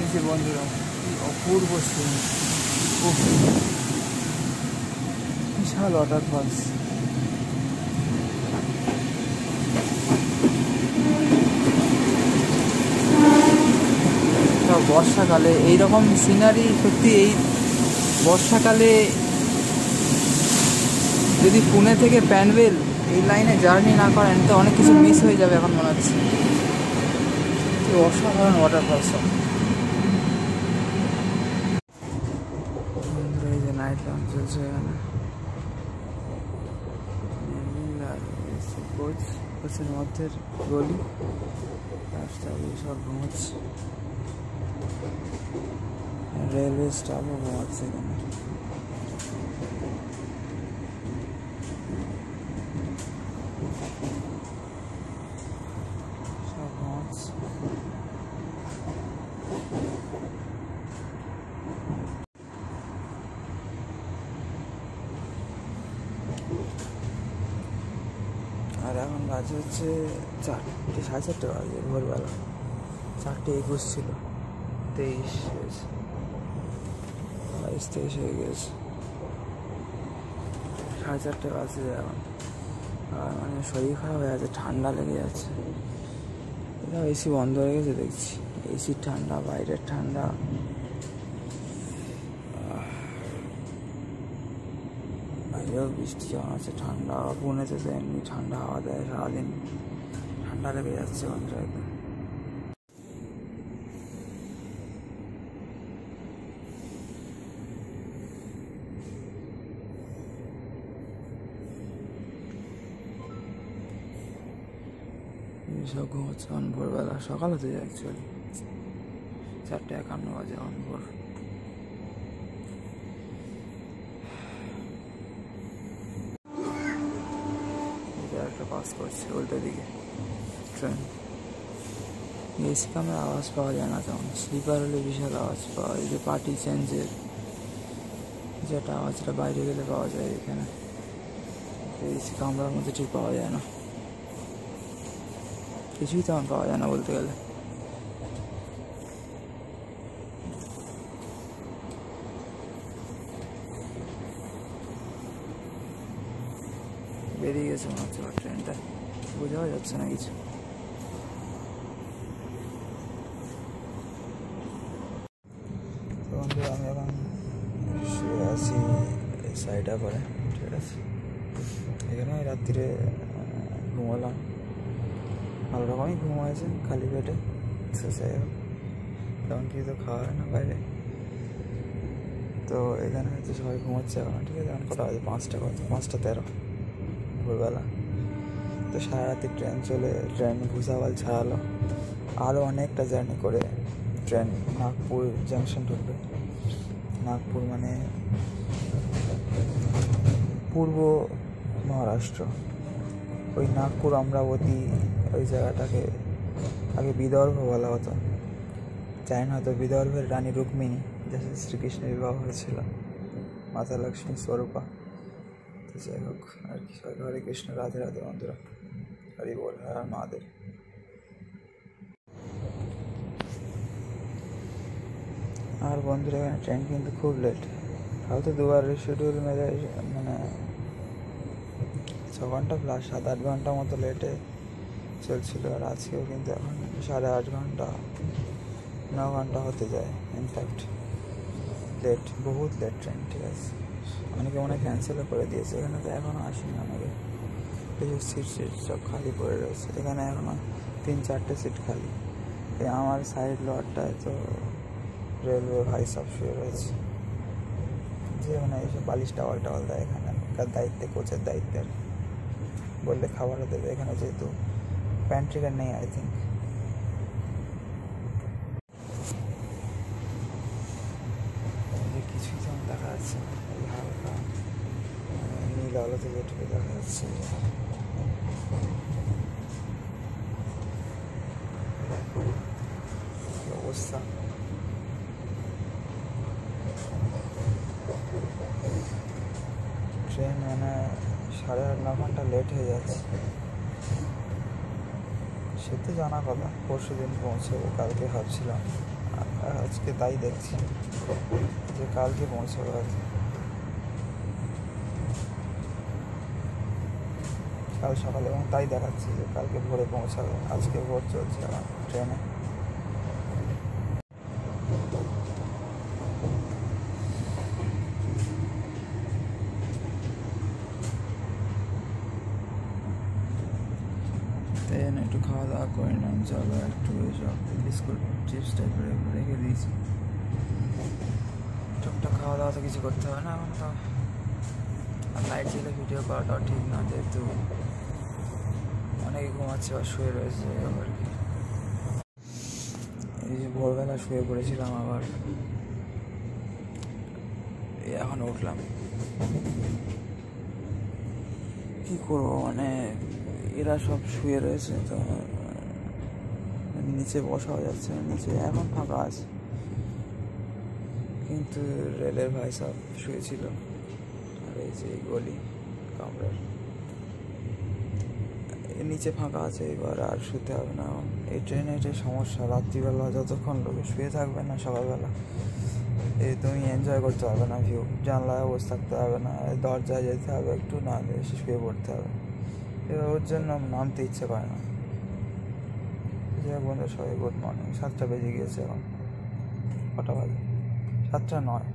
এই যে বন্ধুরা, অপূর্ব সিন, বিশাল ওয়াটারফলস। বর্ষাকালে এইরকম সিনারি সত্যি, এই বর্ষাকালে যদি পুনে থেকে প্যানভেল এই লাইনে জার্নি না করেন তো অনেক কিছু মিস হয়ে যাবে এখন মনে হচ্ছে। অসাধারণ ওয়াটারফলস। এই যে নাইট ল্যাম্প চলছে এখানে, কোচের মধ্যের গলি, রাস্তা সব ঘুমাচ্ছে, রেলওয়ে স্টাফও ঘুমাচ্ছে এখানে। সব ঘুমাচ্ছে। আর এখন বাজে হচ্ছে 4টে, 4:30 বাজে, ভোরবেলা 4:21 ছিল, 23 হয়েছে, 22-23 হয়ে গেছে, 4:30 বাজে এখন। আর মানে শরীর খারাপ হয়ে যাচ্ছে, ঠান্ডা লেগে যাচ্ছে। এটা এসি বন্ধ হয়ে গেছে দেখছি, এসির ঠান্ডা, বাইরের ঠান্ডা। বাইরেও বৃষ্টি যখন আছে, ঠান্ডা। পুনেতে তো এমনি ঠান্ডা হাওয়া দেয় সারাদিন, ঠান্ডা লেগে যাচ্ছে বন্ধুরা একদম। সব ঘুমাচ্ছে এখন ভোরবেলা, সকাল হতে যায় অ্যাকচুয়ালি, 4:51 বাজে এখন ভোর। একটা পাস করছে উল্টো দিকে ট্রেন। এসি কামরার আওয়াজ পাওয়া যায় না তেমন, স্লিপার হলে বিশাল আওয়াজ পাওয়া যায়, যে পার্টি চেঞ্জের যেটা আওয়াজটা বাইরে গেলে পাওয়া যায়, এখানে এসি কামরার মধ্যে ঠিক পাওয়া যায় না, কিছুই তেমন পাওয়া যায় না বলতে গেলে। বেরিয়ে গেছে মনে হচ্ছে ট্রেনটা, বোঝাও যাচ্ছে না কিছু। বন্ধু আমি এখন শুয়ে আছি এই সাইডটা করে, ঠিক আছে। এখানে রাত্রিরে ঘুমালাম, ভালো রকমই ঘুম হয়েছে, খালি পেটে। যাই হোক, তেমন কিছু তো খাওয়া হয় না বাইরে, তো এখানে হচ্ছে সবাই ঘুমাচ্ছে এখন, ঠিক আছে। এখন কটা বাজে? 5:13 ভোরবেলা। তো সারা রাতে ট্রেন ভুসাওয়াল ছাড়ালো, আরও অনেকটা জার্নি করে ট্রেন নাগপুর জাংশন ঢুকবে। নাগপুর মানে পূর্ব মহারাষ্ট্র, ওই নাগপুর অমরাবতী ওই জায়গাটাকে আগে বিদর্ভ বলা হতো। জানি না, হয়তো বিদর্ভের রানী রুক্মিণী, যার সাথে শ্রীকৃষ্ণের বিবাহ হয়েছিল, মাতা লক্ষ্মী স্বরূপা। তো যাই হোক আর কি, হরে কৃষ্ণ, রাধে রাধে বন্ধুরা, হরি বল, হর মহাদেব। আর বন্ধুরা এখানে ট্রেন কিন্তু খুব লেট, হয়তো দুবার শিডিউল মেরে মানে 6 ঘন্টা প্লাস 7-8 ঘন্টা মতো লেটে চলছিল। আর আজকেও কিন্তু এখন 8.5 ঘন্টা 9 ঘন্টা হতে যায়, ইনফ্যাক্ট লেট, বহুত লেট ট্রেন, ঠিক আছে। অনেকে মনে ক্যান্সেলও করে দিয়েছে, এখানে তো এখনও আসেনি অনেকে। সিট সব খালি পড়ে রয়েছে, এখানে এখনও 3-4টে সিট খালি। আমার সাইড লটটায় তো রেলওয়ে ভাই সব শুয়ে রয়েছে, যে মানে এইসব বালিশ টাওয়াল দেয় এখানে, তার দায়িত্বে, কোচের দায়িত্বে, বললে খাবারও দেবে এখানে, যেহেতু প্যান্ট্রিকার নেই আই থিঙ্ক। কিছুই যেমন দেখা যাচ্ছে, হালকা নীল আলোতে যেটুকু দেখা যাচ্ছে। অবস্থা ট্রেন মানে 8.5-9 ঘন্টা লেট হয়ে যাচ্ছে। সে তো জানা কথা, পরশু দিন পৌঁছাবো, কালকে ভাবছিলাম আজকে তাই দেখছি যে কালকে পৌঁছাবে হয়তো। কাল সকালে এবং তাই দেখাচ্ছে যে কালকে ভোরে পৌঁছাবে। আজকে ভোর চলছে আমার ট্রেনে। একটু খাওয়া দাওয়া করে নিলাম, চলো একটু এসব বিস্কুট চিপস টাইপের রেখে দিয়েছি। টুকটাক খাওয়া দাওয়া তো কিছু করতে হবে না এখন তো। আর লাইট জ্বলে ভিডিও করাটাও ঠিক না, যেহেতু অনেকে ঘুমাচ্ছে বা শুয়ে রয়েছে আর কি। এই যে ভোরবেলা শুয়ে পড়েছিলাম, আবার এখন উঠলাম। কি করবো, মানে এরা সব শুয়ে রয়েছে তো নিচে বসাও যাচ্ছে না, নিচে এখন ফাঁকা আছে, কিন্তু রেলের ভাই সব শুয়েছিল। আর এই যে গলি কামরার নিচে ফাঁকা আছে, এবার আর শুতে হবে না। এই ট্রেনে এটাই সমস্যা, রাত্রিবেলা যতক্ষণ লোকে শুয়ে থাকবে না সকালবেলা তুমি এনজয় করতে পারবে না ভিউ। জানলায় বসে থাকতে হবে না, দরজায় যেতে হবে একটু, না এসে শুয়ে পড়তে হবে। এবার ওর জন্য নামতে ইচ্ছে করে না। যাই বন্ধু, সবাই গুড মর্নিং। 7টা বেজে গিয়েছে এখন। কটা বাজে? 7টা 9।